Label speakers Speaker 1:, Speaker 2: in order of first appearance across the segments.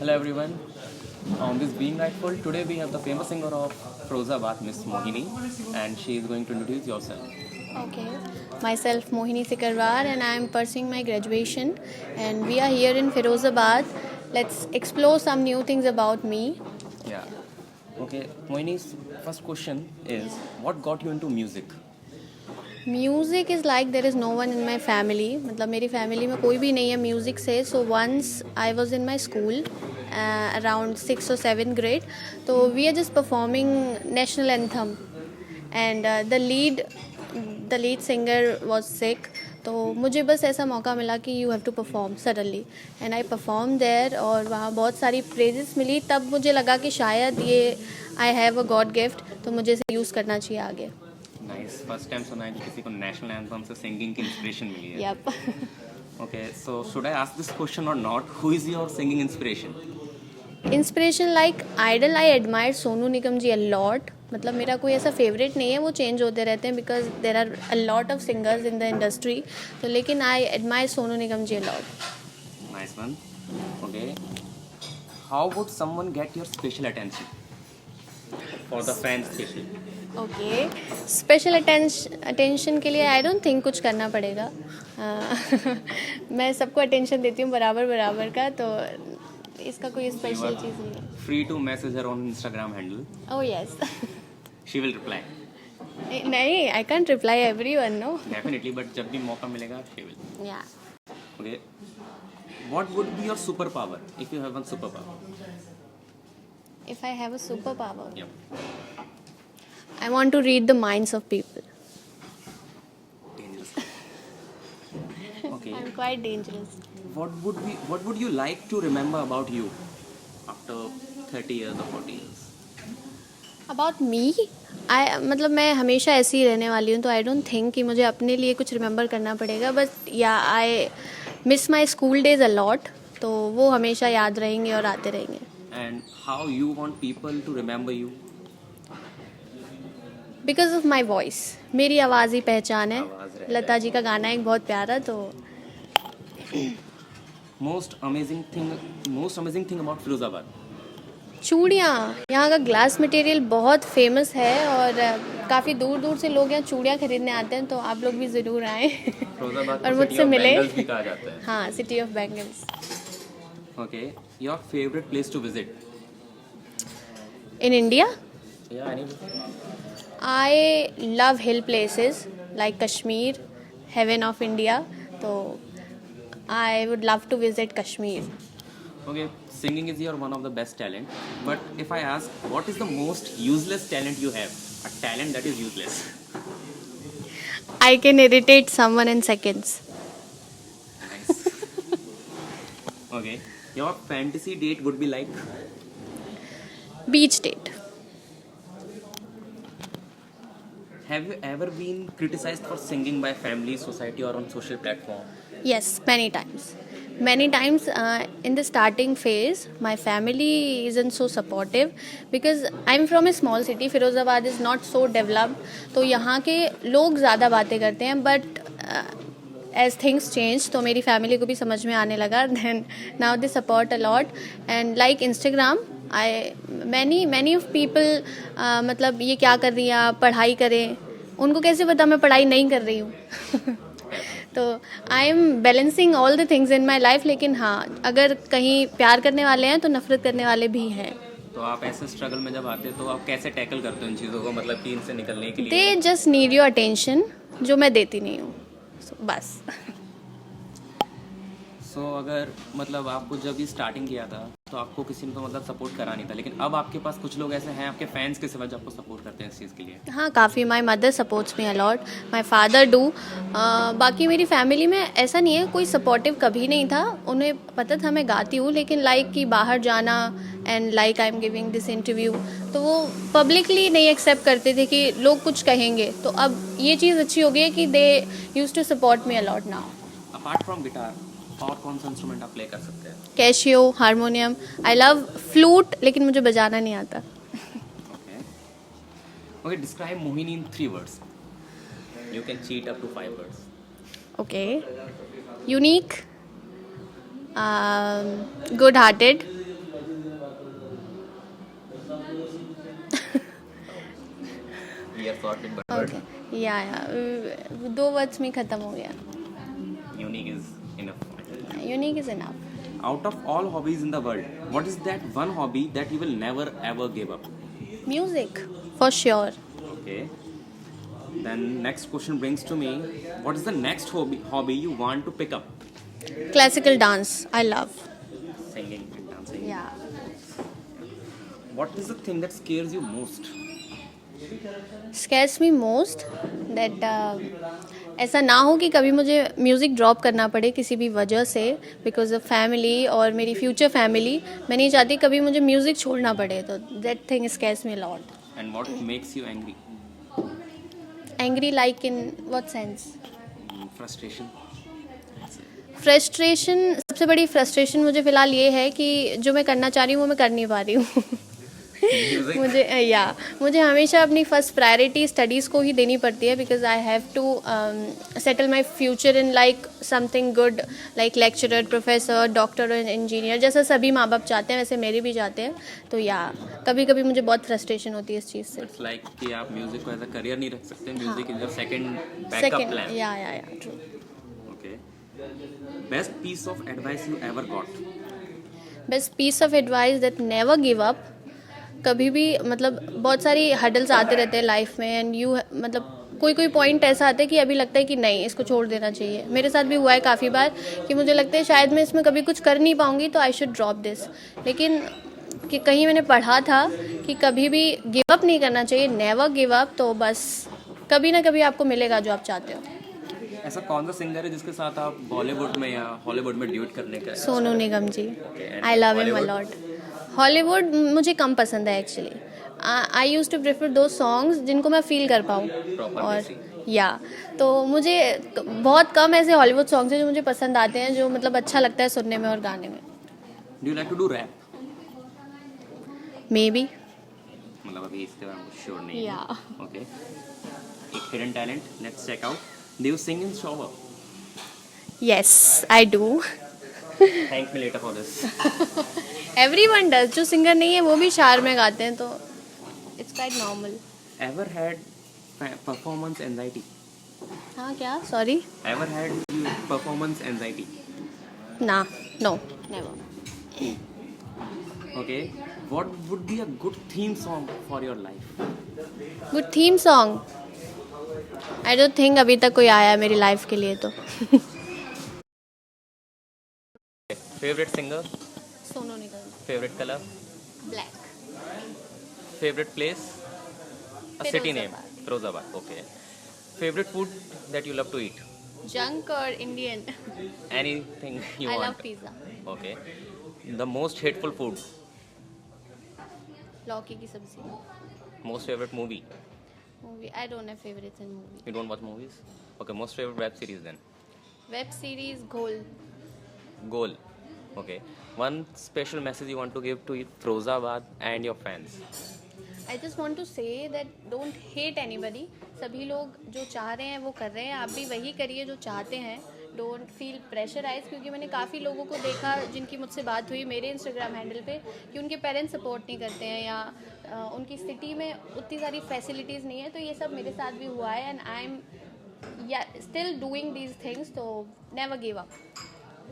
Speaker 1: Hello everyone. On this Being Rightful, today we have the famous singer of Firozabad, Miss Mohini, and she is going to introduce yourself.
Speaker 2: Okay, myself Mohini Sikarwar and I am pursuing my graduation and we are here in Firozabad. Let's explore some new things about me.
Speaker 1: Yeah. Okay, Mohini's first question is, what got you into music?
Speaker 2: Music is like there is no one in my family. मतलब मेरी family में कोई भी नहीं है music से. So once I was in my school around 6th or 7th grade. So we are just performing national anthem and the lead singer was sick. तो मुझे बस ऐसा मौका मिला कि you have to perform suddenly and I perform there और वहाँ बहुत सारी प्रेजेस मिली. तब मुझे लगा कि शायद ये I have a God gift, तो मुझे इसे यूज़ करना चाहिए आगे.
Speaker 1: नाइस. फर्स्ट टाइम सुना है कि किसी को नेशनल एंथम से सिंगिंग की इंस्पिरेशन मिली है.
Speaker 2: Yup.
Speaker 1: Okay, so should I ask this question or not? Who is your singing inspiration?
Speaker 2: Inspiration like idol, I admire Sonu Nigam ji a lot. मतलब मेरा कोई ऐसा फेवरेट नहीं है, वो चेंज होते रहते हैं because there are a lot of singers in the industry. तो लेकिन I admire Sonu Nigam ji a lot.
Speaker 1: Nice one. Okay. How would someone get your special attention? For the fans especially.
Speaker 2: Okay, special attention के लिए I don't think कुछ करना पड़ेगा. मैं सबको attention देती हूँ बराबर बराबर का, तो इसका कोई स्पेशल चीज़ नहीं है.
Speaker 1: Free to message her on Instagram handle.
Speaker 2: Oh yes.
Speaker 1: She will reply.
Speaker 2: नहीं, I can't reply everyone, no.
Speaker 1: Definitely, but जब भी मौका मिलेगा, she will.
Speaker 2: या.
Speaker 1: Okay. What would be your superpower if you have one superpower?
Speaker 2: If I have a superpower,
Speaker 1: Yeah.
Speaker 2: I want to read the minds of people.
Speaker 1: Dangerous. Okay.
Speaker 2: I'm quite dangerous.
Speaker 1: What would you like to remember about you after 30 years or 40 years?
Speaker 2: About me, मतलब मैं हमेशा ऐसी ही रहने वाली हूँ, तो I don't think कि मुझे अपने लिए कुछ रिमेंबर करना पड़ेगा. बट या I miss my school days a lot, तो वो हमेशा याद रहेंगे और आते रहेंगे.
Speaker 1: And how you want people to remember you?
Speaker 2: Because of my voice. मेरी आवाज़ ही पहचान है.
Speaker 1: आवाज़ रहता है.
Speaker 2: लता जी का गाना एक बहुत प्यारा. तो
Speaker 1: Most amazing thing about Firozabad.
Speaker 2: चूड़ियाँ, यहाँ का ग्लास मटेरियल बहुत फेमस है और काफ़ी दूर दूर से लोग यहाँ चूड़ियाँ खरीदने आते हैं, तो आप लोग भी ज़रूर आएँ.
Speaker 1: Firozabad
Speaker 2: और
Speaker 1: को
Speaker 2: मुझसे
Speaker 1: city of
Speaker 2: मिले.
Speaker 1: bangles भी कहा जाता है.
Speaker 2: हाँ, city of bangles.
Speaker 1: Okay. Your favorite place to visit?
Speaker 2: In India
Speaker 1: Yeah, any.
Speaker 2: I love hill places like Kashmir, heaven of India. तो I would love to visit Kashmir.
Speaker 1: Okay, singing is your one of the best talent. But if I ask, what is the most useless talent you have? A talent that is useless.
Speaker 2: I can irritate someone in seconds.
Speaker 1: Nice. Okay, your fantasy date would be like?
Speaker 2: Beach date.
Speaker 1: Have you ever been criticized for singing by family, society, or on social platform?
Speaker 2: Yes, many times. Many times in the starting phase, my family isn't so supportive because I'm from a small city. Firozabad is not so developed. तो यहाँ के लोग ज़्यादा बातें करते हैं. But as things change, तो मेरी family को भी समझ में आने लगा. Then now they support a lot. And like Instagram, many of people मतलब ये क्या कर रही हैं आप, पढ़ाई करें. उनको कैसे पता मैं पढ़ाई नहीं कर रही हूँ. तो I am balancing all the things in my life. लेकिन हाँ, अगर कहीं प्यार करने वाले हैं तो नफरत करने वाले भी हैं.
Speaker 1: तो आप ऐसे स्ट्रगल में जब आते हो तो आप कैसे टैकल करते हो इन चीज़ों को, मतलब कि इनसे निकलने के लिए?
Speaker 2: They just need your attention, जो मैं देती नहीं हूँ. बस.
Speaker 1: सो अगर मतलब आपको जब भी स्टार्टिंग किया था तो आपको किसी ने तो मतलब सपोर्ट करा नहीं था, लेकिन अब आपके पास कुछ लोग ऐसे हैं आपके फैंस के सिवा जो आपको सपोर्ट करते हैं इस चीज़ के लिए?
Speaker 2: हाँ, काफ़ी. My mother supports me a lot, my father do. बाकी मेरी फैमिली में ऐसा नहीं है, कोई सपोर्टिव कभी नहीं था. उन्हें पता था मैं गाती हूँ, लेकिन लाइक कि बाहर जाना and like I am giving this interview, तो वो पब्लिकली नहीं एक्सेप्ट करते थे कि लोग कुछ कहेंगे. तो अब ये चीज़ अच्छी हो गई है कि they use to support me a lot now.
Speaker 1: Apart from guitar और कौन सा इंस्ट्रूमेंट आप प्ले कर सकते हैं?
Speaker 2: Casio, harmonium. I love flute, लेकिन मुझे बजाना नहीं आता.
Speaker 1: Okay, describe Mohini in 3 words. You can cheat up to 5 words.
Speaker 2: Okay. Unique, good hearted,
Speaker 1: sorted, but word.
Speaker 2: Okay या 2 वर्ड्स में ख़त्म हो गया.
Speaker 1: Unique is enough.
Speaker 2: Unique is enough.
Speaker 1: Out of all hobbies in the world, what is that one hobby that you will never ever give up?
Speaker 2: Music, for sure.
Speaker 1: Okay. Then next question brings to me, what is the next hobby you want to pick up?
Speaker 2: Classical dance, I love.
Speaker 1: Singing and dancing.
Speaker 2: Yeah.
Speaker 1: What is the thing that scares you most?
Speaker 2: Scares me most that ऐसा ना हो कि कभी मुझे music drop करना पड़े किसी भी वजह से, बिकॉज ऑफ फैमिली और मेरी फ्यूचर फैमिली. मैं नहीं चाहती कभी मुझे म्यूज़िक छोड़ना पड़े, तो that thing scares me lot.
Speaker 1: And what makes you angry?
Speaker 2: Angry like in what sense?
Speaker 1: Frustration.
Speaker 2: Frustration, सबसे बड़ी फ्रस्ट्रेशन मुझे फ़िलहाल ये है कि जो मैं करना चाह रही हूँ वो मैं कर नहीं पा रही हूँ.
Speaker 1: Music.
Speaker 2: मुझे हमेशा अपनी फर्स्ट प्रायोरिटी स्टडीज़ को ही देनी पड़ती है, because I have to settle my future in like something good, like lecturer, professor, doctor और इंजीनियर, जैसा सभी माँ बाप चाहते हैं वैसे मेरे भी चाहते हैं. तो कभी कभी मुझे बहुत फ्रस्ट्रेशन होती है इस चीज़ से.
Speaker 1: It's like कि आप म्यूजिक को एज अ करियर नहीं रख सकते. Music is your second backup plan.
Speaker 2: Yeah true.
Speaker 1: Okay. Best piece of advice you ever got?
Speaker 2: Best piece of advice that never give up. कभी भी मतलब बहुत सारी हडल्स आते रहते हैं लाइफ में, एंड यू मतलब कोई पॉइंट ऐसा आता है कि अभी लगता है कि नहीं, इसको छोड़ देना चाहिए. मेरे साथ भी हुआ है काफ़ी बार कि मुझे लगता है शायद मैं इसमें कभी कुछ कर नहीं पाऊँगी, तो आई शुड ड्रॉप दिस. लेकिन कि कहीं मैंने पढ़ा था कि कभी भी गिव अप नहीं करना चाहिए, नेवर गिव अप. तो बस कभी ना कभी आपको मिलेगा जो आप चाहते हो.
Speaker 1: ऐसा कौन सा सिंगर है जिसके साथ आप बॉलीवुड में या हॉलीवुड में ड्यूट करने का?
Speaker 2: Sonu Nigam ji.
Speaker 1: and
Speaker 2: I love him a
Speaker 1: Bollywood?
Speaker 2: Lot. Hollywood मुझे कम पसंद है actually. I use to prefer दो सॉन्ग्स जिनको मैं फील कर पाऊँ.
Speaker 1: Proper
Speaker 2: और
Speaker 1: basic.
Speaker 2: तो मुझे बहुत कम ऐसे हॉलीवुड सॉन्ग्स हैं जो मुझे पसंद आते हैं, जो मतलब अच्छा लगता है सुनने में और गाने में.
Speaker 1: Do you like to do rap?
Speaker 2: May be.
Speaker 1: मतलब अभी इसके बारे में श्योर नहीं है.
Speaker 2: Yeah.
Speaker 1: Okay. एक hidden talent, let's check out. Do you sing in shower?
Speaker 2: Yes I do.
Speaker 1: Thank me later for this.
Speaker 2: Everyone does. जो singer नहीं है वो भी शार में गाते हैं, तो it's quite normal.
Speaker 1: Ever had performance anxiety?
Speaker 2: हाँ क्या? Sorry.
Speaker 1: Ever had you performance anxiety?
Speaker 2: ना, no, never.
Speaker 1: Okay. What would be a good theme song for your life?
Speaker 2: Good theme song. I don't think अभी तक कोई आया है मेरी life के लिए. तो
Speaker 1: Favorite singer?
Speaker 2: Sonu Nigam.
Speaker 1: Favorite color?
Speaker 2: Black.
Speaker 1: Favorite place? A city name?
Speaker 2: Firozabad.
Speaker 1: Firozabad. Okay. Favorite food that you love to eat?
Speaker 2: Junk और Indian.
Speaker 1: Anything you
Speaker 2: I love
Speaker 1: want?
Speaker 2: Pizza.
Speaker 1: Okay. The most hateful food?
Speaker 2: लौकी की सब्जी.
Speaker 1: Most favorite movie?
Speaker 2: Movie. I don't have favourites in movie.
Speaker 1: You don't watch movies? Okay. Most favorite web series then?
Speaker 2: Web series घोल.
Speaker 1: Goal. Okay. One special message you want to give to Firozabad and your fans?
Speaker 2: I just want to say that don't hate anybody. सभी लोग जो चाह रहे हैं वो कर रहे हैं, आप भी वही करिए जो चाहते हैं. डोंट फील प्रेशराइज, क्योंकि मैंने काफ़ी लोगों को देखा जिनकी मुझसे बात हुई मेरे इंस्टाग्राम हैंडल पे कि उनके पेरेंट्स सपोर्ट नहीं करते हैं, या उनकी सिटी में उतनी सारी फैसिलिटीज़ नहीं है. तो ये सब मेरे साथ भी हुआ है, and I am still doing these things. तो never give up.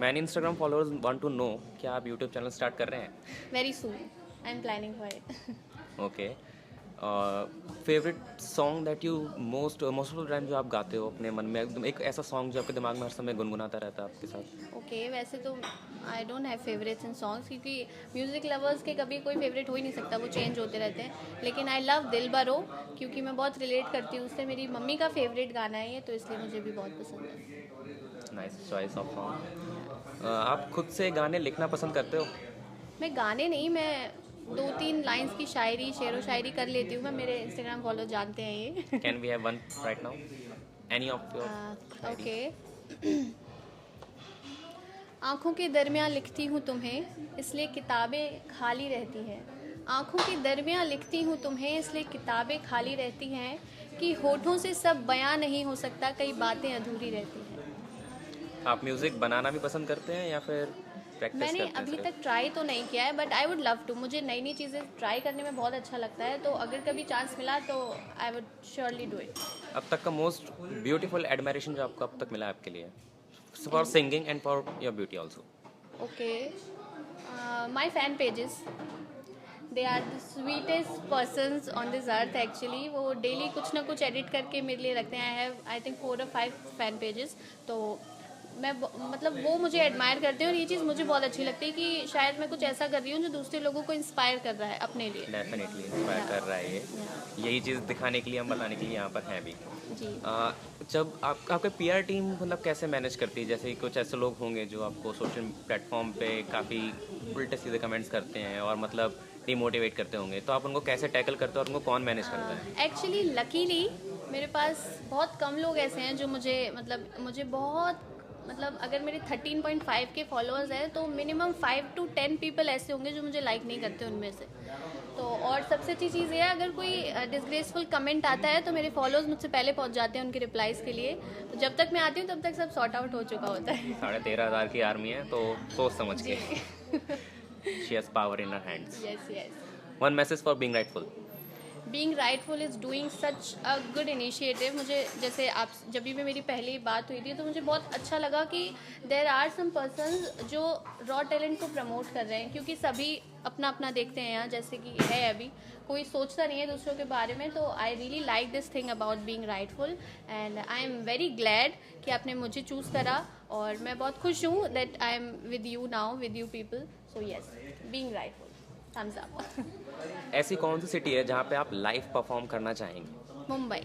Speaker 1: Many Instagram followers want to know क्या आप YouTube चैनल स्टार्ट कर रहे हैं?
Speaker 2: Very soon. I am planning for it.
Speaker 1: Okay. Favourite song that you most of the time जो आप गाते हो अपने मन में, एकदम एक ऐसा सॉन्ग जो आपके दिमाग में हर समय गुनगुनाता रहता है आपके साथ?
Speaker 2: ओके वैसे तो I don't have favourites in songs, क्योंकि म्यूज़िक लवर्स के कभी कोई फेवरेट हो ही नहीं सकता, वो चेंज होते रहते हैं. लेकिन आई लव दिल बरो, क्योंकि मैं बहुत रिलेट करती हूँ उससे. मेरी मम्मी का फेवरेट गाना है ये, तो इसलिए मुझे भी बहुत पसंद है.
Speaker 1: Nice choice of song. आप खुद से गाने लिखना पसंद करते हो?
Speaker 2: मैं गाने नहीं, मैं 2-3 लाइंस की शायरी, शेरो शायरी कर लेती हूँ. मैं मेरे इंस्टाग्राम फॉलो जानते हैं ये.
Speaker 1: Can we have one right now? Any of your?
Speaker 2: Okay. आँखों के दरमियाँ लिखती हूँ तुम्हें, इसलिए किताबें खाली रहती हैं. आँखों के दरमियाँ लिखती हूँ तुम्हें, इसलिए किताबें खाली रहती हैं. कि होठों से सब बयां नहीं हो सकता, कई बातें अधूरी रहती हैं.
Speaker 1: आप म्यूज़िक बनाना भी पसंद करते हैं या फिर प्रैक्टिस
Speaker 2: मैंने
Speaker 1: करते हैं
Speaker 2: अभी
Speaker 1: सिर्फ?
Speaker 2: तक ट्राई तो नहीं किया है, but I would love to. मुझे नई नई चीज़ें ट्राई करने में बहुत अच्छा लगता है, तो अगर कभी चांस मिला तो I would surely do it.
Speaker 1: अब तक का मोस्ट ब्यूटीफुल एडमायरेशन जो आपको अब तक मिला है आपके लिए, for singing and for your beauty also?
Speaker 2: Okay, my fan pages, they are the sweetest persons on this earth actually. वो डेली कुछ ना कुछ एडिट करके मेरे लिए रखते हैं। I have I think 4 or 5 fan pages. तो मैं मतलब वो मुझे एडमायर करते हैं, और ये चीज़ मुझे बहुत अच्छी लगती है कि शायद मैं कुछ ऐसा कर रही हूँ जो दूसरे लोगों को इंस्पायर कर रहा है अपने लिए।
Speaker 1: डेफिनेटली इंस्पायर कर रहा है ये। यही चीज़ दिखाने के लिए, हम बताने के लिए यहाँ पर हैं भी।
Speaker 2: जी।
Speaker 1: जब आपके पीआर टीम मतलब कैसे मैनेज करती है? जैसे कुछ ऐसे लोग होंगे जो आपको सोशल प्लेटफॉर्म पे काफ़ी उल्टे सीधे कमेंट्स करते हैं और मतलब डिमोटिवेट करते होंगे, तो आप उनको कैसे टैकल करते हो और उनको कौन मैनेज करता है?
Speaker 2: एक्चुअली लकीली मेरे पास बहुत कम लोग ऐसे हैं जो मुझे बहुत मतलब अगर मेरे 13.5 के फॉलोअर्स हैं तो मिनिमम 5 to 10 पीपल ऐसे होंगे जो मुझे लाइक नहीं करते उनमें से। तो और सबसे अच्छी चीज़ ये है, अगर कोई डिसग्रेसफुल कमेंट आता है तो मेरे फॉलोअर्स मुझसे पहले पहुंच जाते हैं उनके रिप्लाईज़ के लिए। तो जब तक मैं आती हूँ तब तक सब सॉर्ट आउट हो चुका होता है।
Speaker 1: 13,500 की आर्मी है, तो सोच समझ के। She has power in her hands.
Speaker 2: Yes yes.
Speaker 1: One message for being rightful?
Speaker 2: Being rightful is doing such a good initiative. मुझे जैसे आप जब भी मेरी पहली बात हुई थी तो मुझे बहुत अच्छा लगा कि देर आर सम पर्सन्स जो रॉ टैलेंट को प्रमोट कर रहे हैं, क्योंकि सभी अपना अपना देखते हैं यहाँ, जैसे कि है अभी कोई सोचता नहीं है दूसरों के बारे में। तो I really like this thing about being rightful, and I am very glad कि आपने मुझे चूज़ करा, और मैं बहुत खुश हूँ that I am with you now, with you people. So yes, being rightful, thumbs up.
Speaker 1: ऐसी कौन सी सिटी है जहाँ पे आप लाइव परफॉर्म करना चाहेंगे?
Speaker 2: Mumbai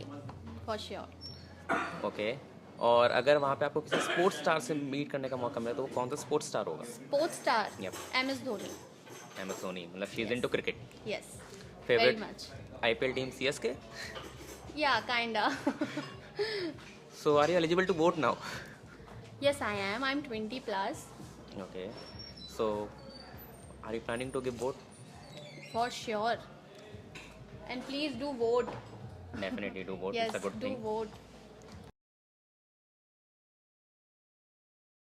Speaker 2: for sure.
Speaker 1: ओके। और अगर वहाँ पे आपको किसी स्पोर्ट्स स्टार से मीट करने का मौका मिले तो वो कौन सा स्पोर्ट्स स्टार होगा?
Speaker 2: Sports star
Speaker 1: Yep.
Speaker 2: MS Dhoni.
Speaker 1: MS Dhoni, मतलब she is into cricket.
Speaker 2: Yes, very
Speaker 1: favourite
Speaker 2: much.
Speaker 1: IPL team CSK?
Speaker 2: Yeah, kinda.
Speaker 1: So are you eligible to vote now?
Speaker 2: Yes, I am. I'm 20 plus.
Speaker 1: Okay, so are you planning to give vote?
Speaker 2: For sure. And please do vote.
Speaker 1: Definitely do vote,
Speaker 2: Yes,
Speaker 1: it's a good
Speaker 2: do
Speaker 1: thing.
Speaker 2: vote.